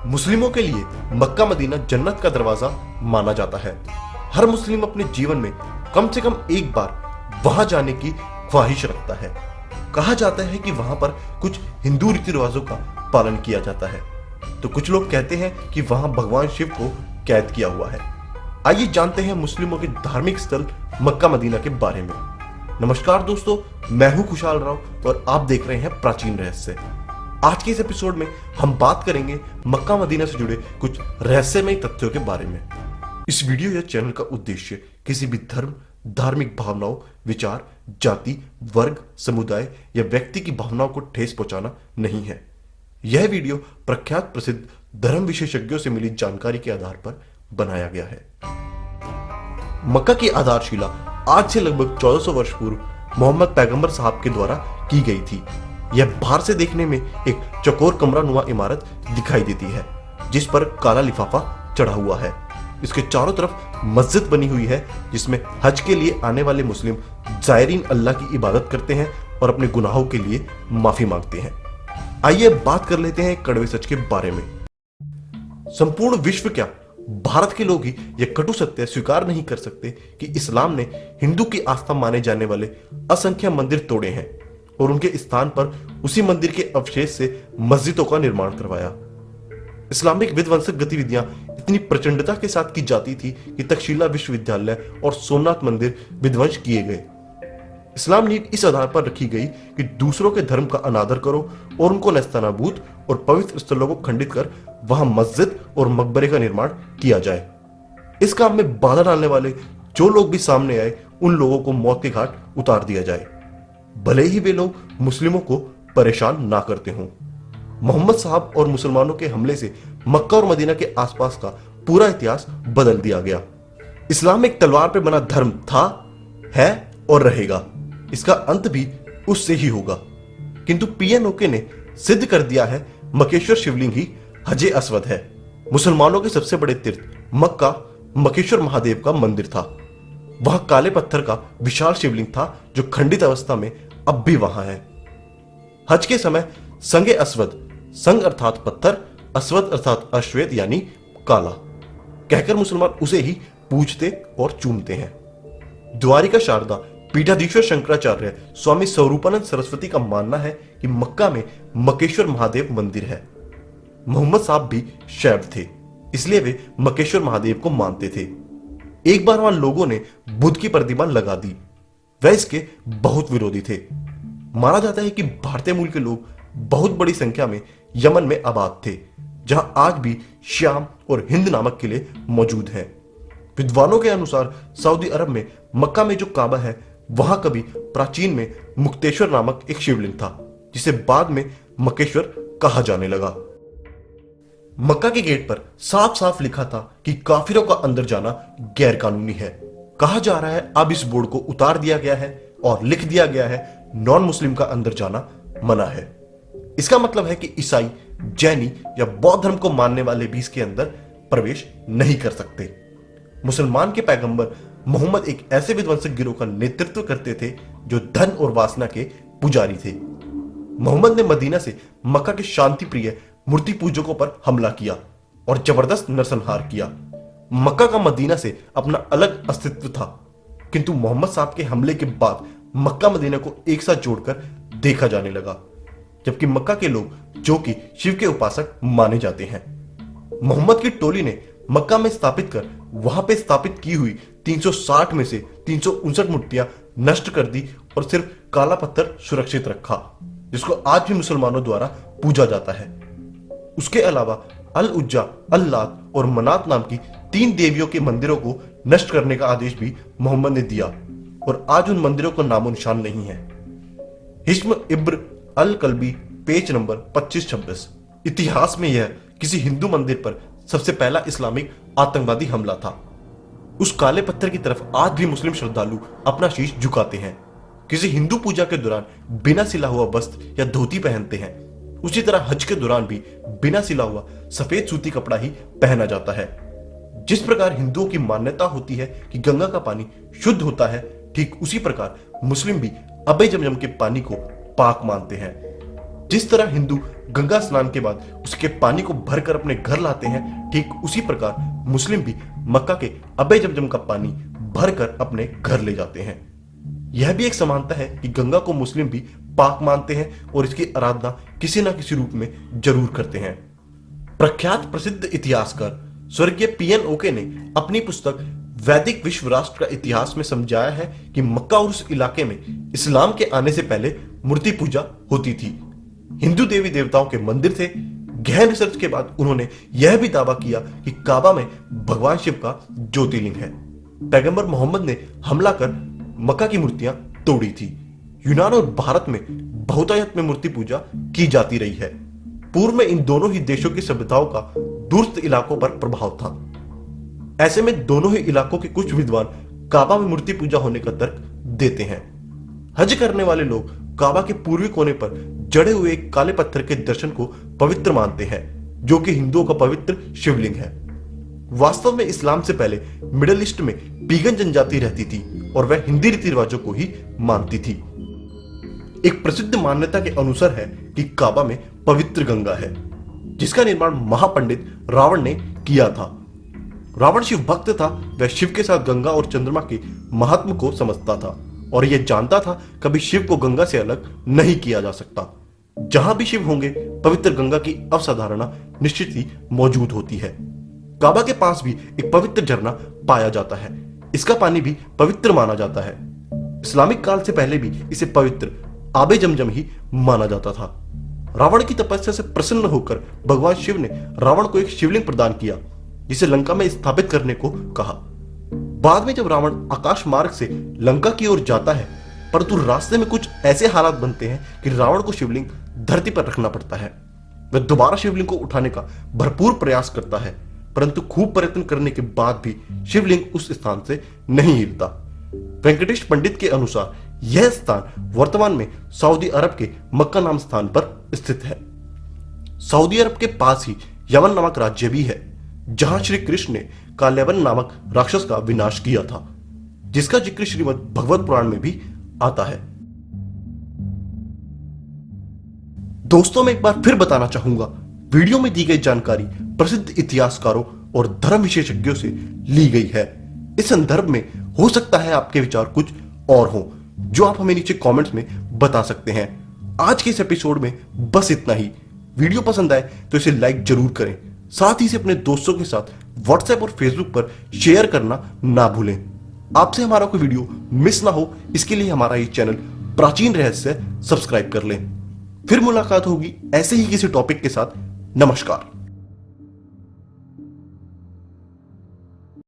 मुस्लिमों के लिए मक्का मदीना जन्नत का दरवाजा माना जाता है। हर मुस्लिम अपने जीवन में कम से कम एक बार वहां जाने की ख्वाहिश रखता है। कहा जाता है कि वहां पर कुछ हिंदू रीति रिवाजों का पालन किया जाता है, तो कुछ लोग कहते हैं कि वहां भगवान शिव को कैद किया हुआ है। आइए जानते हैं मुस्लिमों के धार्मिक स्थल मक्का मदीना के बारे में। नमस्कार दोस्तों, मैं हूं खुशहाल राव और आप देख रहे हैं प्राचीन रहस्य। आज के इस एपिसोड में हम बात करेंगे मक्का मदीना से जुड़े कुछ रहस्यमय तथ्यों के बारे में। इस वीडियो या चैनल का उद्देश्य किसी भी धर्म, धार्मिक भावनाओं, विचार, जाति, वर्ग, समुदाय या व्यक्ति की भावनाओं को ठेस पहुंचाना नहीं है। यह वीडियो प्रख्यात प्रसिद्ध धर्म विशेषज्ञों से मिली जानकारी के आधार पर बनाया गया है। मक्का की आधारशिला आज से लगभग 1400 वर्ष पूर्व मोहम्मद पैगंबर साहब के द्वारा की गई थी। यह बाहर से देखने में एक चौकोर कमरा नुमा इमारत दिखाई देती है, जिस पर काला लिफाफा चढ़ा हुआ है। इसके चारों तरफ मस्जिद बनी हुई है, जिसमें हज के लिए आने वाले मुस्लिम जायरीन अल्लाह की इबादत करते हैं और अपने गुनाहों के लिए माफी मांगते हैं। आइए बात कर लेते हैं कड़वे सच के बारे में। संपूर्ण विश्व क्या, भारत के लोग ही यह कटु सत्य स्वीकार नहीं कर सकते कि इस्लाम ने हिंदू की आस्था माने जाने वाले असंख्य मंदिर तोड़े हैं और उनके स्थान पर उसी मंदिर के अवशेष से मस्जिदों का निर्माण करवाया। इस्लामिक विध्वंसक गतिविधियां इतनी प्रचंडता के साथ की जाती थी कि तक्षशिला विश्वविद्यालय और सोमनाथ मंदिर विध्वंस किए गए। इस्लाम नीति इस आधार पर रखी गई कि दूसरों के धर्म का अनादर करो और उनको नेस्तनाबूद और पवित्र स्थलों को खंडित कर वहां मस्जिद और मकबरे का निर्माण किया जाए। इस काम में बाधा डालने वाले जो लोग भी सामने आए, उन लोगों को मौत के घाट उतार दिया जाए, भले ही वे लोग मुस्लिमों को परेशान ना करते हों। मोहम्मद साहब और मुसलमानों के हमले से मक्का और मदीना के आसपास का पूरा इतिहास बदल दिया गया। इस्लाम एक तलवार पर बना धर्म था, है और रहेगा। इसका अंत भी उससे ही होगा। किंतु पीएनओके ने सिद्ध कर दिया है मकेश्वर शिवलिंग ही हजे अस्वद है। मुसलमानों के सबसे बड़े तीर्थ मक्का मकेश्वर महादेव का मंदिर था। वह काले पत्थर का विशाल शिवलिंग था जो खंडित अवस्था में अब भी वहां है। हज के समय संगे अस्वद, संग अर्थात पत्थर, अस्वद अर्थात अश्वेत यानी काला, कहकर मुसलमान उसे ही पूजते और चूमते हैं। द्वारिका शारदा पीठाधीश्वर शंकराचार्य स्वामी स्वरूपानंद सरस्वती का मानना है कि मक्का में मकेश्वर महादेव मंदिर है। मोहम्मद साहब भी शैव थे, इसलिए वे मकेश्वर महादेव को मानते थे। एक बार वहां लोगों ने बुद्ध की प्रतिमा लगा दी। वह इसके बहुत विरोधी थे। माना जाता है कि भारतीय मूल के लोग बहुत बड़ी संख्या में यमन में आबाद थे, जहां आज भी श्याम और हिंद नामक किले मौजूद हैं। विद्वानों के अनुसार सऊदी अरब में मक्का में जो काबा है, वहां कभी प्राचीन में मुक्तेश्वर नामक एक शिवलिंग था, जिसे बाद में मकेश्वर कहा जाने लगा। मक्का के गेट पर साफ साफ लिखा था कि काफिरों का अंदर जाना गैर कानूनी है। कहा जा रहा है अब इस बोर्ड को उतार दिया गया है और लिख दिया गया है नॉन मुस्लिम का अंदर जाना मना है। इसका मतलब है कि ईसाई, जैनी या बौद्ध धर्म को मानने वाले भी इसके अंदर प्रवेश नहीं कर सकते। मुसलमान के पैगंबर मोहम्मद एक ऐसे विध्वंसक गिरोह का नेतृत्व करते थे जो धन और वासना के पुजारी थे। मोहम्मद ने मदीना से मक्का के शांति प्रिय मूर्ति पूजकों पर हमला किया और जबरदस्त नरसंहार किया। मक्का का मदीना से अपना अलग अस्तित्व था, किंतु मोहम्मद साहब के हमले के बाद मक्का मदीना को एक साथ जोड़कर देखा जाने लगा, जबकि मक्का के लोग जो कि शिव के उपासक माने जाते हैं। मोहम्मद की टोली ने मक्का में स्थापित कर वहां पे स्थापित की हुई 360 में से 359 मूर्तियां नष्ट कर दी और सिर्फ काला पत्थर सुरक्षित रखा, जिसको आज भी मुसलमानों द्वारा पूजा जाता है। उसके अलावा अल उज्जा, अल्लात और मनात नाम की 3 देवियों के मंदिरों को नष्ट करने का आदेश भी मोहम्मद ने दिया और आज उन मंदिरों का नामो निशान नहीं है। हिश्म इब्र अल कल्बी, पेज नंबर 2526। इतिहास में यह किसी हिंदू मंदिर पर सबसे पहला इस्लामिक आतंकवादी हमला था। उस काले पत्थर की तरफ आज भी मुस्लिम श्रद्धालु अपना शीश झुकाते हैं। किसी हिंदू पूजा के दौरान बिना सिला हुआ वस्त्र या धोती पहनते हैं। उसी तरह हज के दौरान भी बिना सिला हुआ सफेद सूती कपड़ा ही पहना जाता है। जिस प्रकार हिंदुओं की मान्यता होती है कि गंगा का पानी शुद्ध होता है, ठीक उसी प्रकार मुस्लिम भी अबे जमजम के पानी को पाक मानते हैं। जिस तरह हिंदू गंगा स्नान के बाद उसके पानी को भरकर अपने घर लाते हैं, ठीक उसी प्रकार मुस्लिम भी मक्का के अबे जमजम का पानी भरकर अपने घर ले जाते हैं। यह भी एक समानता है कि गंगा को मुस्लिम भी पाक मानते हैं और इसकी आराधना किसी न किसी रूप में जरूर करते हैं। प्रख्यात प्रसिद्ध इतिहासकार स्वर्गीय पीएन ओके ने अपनी पुस्तक वैदिक विश्व राष्ट्र का इतिहास में समझाया है कि मक्का और उस इलाके में इस्लाम के आने से पहले मूर्ति पूजा होती थी। हिंदू देवी देवताओं के मंदिर थे। गहन रिसर्च के बाद उन्होंने यह भी दावा किया कि काबा में भगवान शिव का ज्योतिर्लिंग है। पैगंबर मोहम्मद ने हमला कर मक्का की मूर्तियां तोड़ी थी। यूनान और भारत में बहुतायत में मूर्ति पूजा की जाती रही है। पूर्व में इन दोनों ही देशों की सभ्यताओं का दूरस्थ इलाकों पर प्रभाव था। ऐसे में दोनों ही इलाकों के कुछ विद्वान काबा में मूर्ति पूजा होने का तर्क देते हैं। हज करने वाले लोग काबा के पूर्वी कोने पर जड़े हुए एक काले पत्थर के दर्शन को पवित्र मानते हैं, जो कि हिंदुओं का पवित्र शिवलिंग है। वास्तव में इस्लाम से पहले मिडिल ईस्ट में पीगन जनजाति रहती थी और वह हिंदी रीति रिवाजों को ही मानती थी। एक प्रसिद्ध मान्यता के अनुसार है कि काबा में पवित्र गंगा है, जिसका निर्माण महापंडित रावण ने किया था। रावण शिव भक्त था। वह शिव के साथ गंगा और चंद्रमा के महात्म को समझता था और यह जानता था कभी शिव को गंगा से अलग नहीं किया जा सकता। जहां भी शिव होंगे पवित्र गंगा की अवसाधारणा निश्चित ही मौजूद होती है। काबा के पास भी एक पवित्र झरना पाया जाता है। इसका पानी भी पवित्र माना जाता है। इस्लामिक काल से पहले भी इसे पवित्र आबे जमजम ही माना जाता था। रावण की तपस्या से प्रसन्न होकर भगवान शिव ने रावण को एक शिवलिंग प्रदान किया, जिसे लंका में स्थापित करने को कहा। बाद में जब रावण आकाश मार्ग से लंका की ओर जाता है, परंतु रास्ते में कुछ ऐसे हालात बनते हैं कि रावण को शिवलिंग धरती पर रखना पड़ता है। वह दोबारा शिवलिंग को उठाने का भरपूर प्रयास करता है, परंतु खूब प्रयत्न करने के बाद भी शिवलिंग उस स्थान से नहीं हिलता। वेंकटेश पंडित के अनुसार यह स्थान वर्तमान में सऊदी अरब के मक्का नाम स्थान पर स्थित है। सऊदी अरब के पास ही यमन नामक राज्य भी है, जहां श्री कृष्ण ने काल्यावन नामक राक्षस का विनाश किया था, जिसका जिक्र श्रीमद् भगवत पुराण में भी आता है। दोस्तों, मैं एक बार फिर बताना चाहूंगा, वीडियो में दी गई जानकारी प्रसिद्ध इतिहासकारों और धर्म विशेषज्ञों से ली गई है। इस संदर्भ में हो सकता है आपके विचार कुछ और हो, जो आप हमें नीचे कमेंट्स में बता सकते हैं। आज के इस एपिसोड में बस इतना ही। वीडियो पसंद आए तो इसे लाइक जरूर करें, साथ ही इसे अपने दोस्तों के साथ व्हाट्सएप और फेसबुक पर शेयर करना ना भूलें। आपसे हमारा कोई वीडियो मिस ना हो, इसके लिए हमारा ये चैनल प्राचीन रहस्य सब्सक्राइब कर लें। फिर मुलाकात होगी ऐसे ही किसी टॉपिक के साथ। नमस्कार।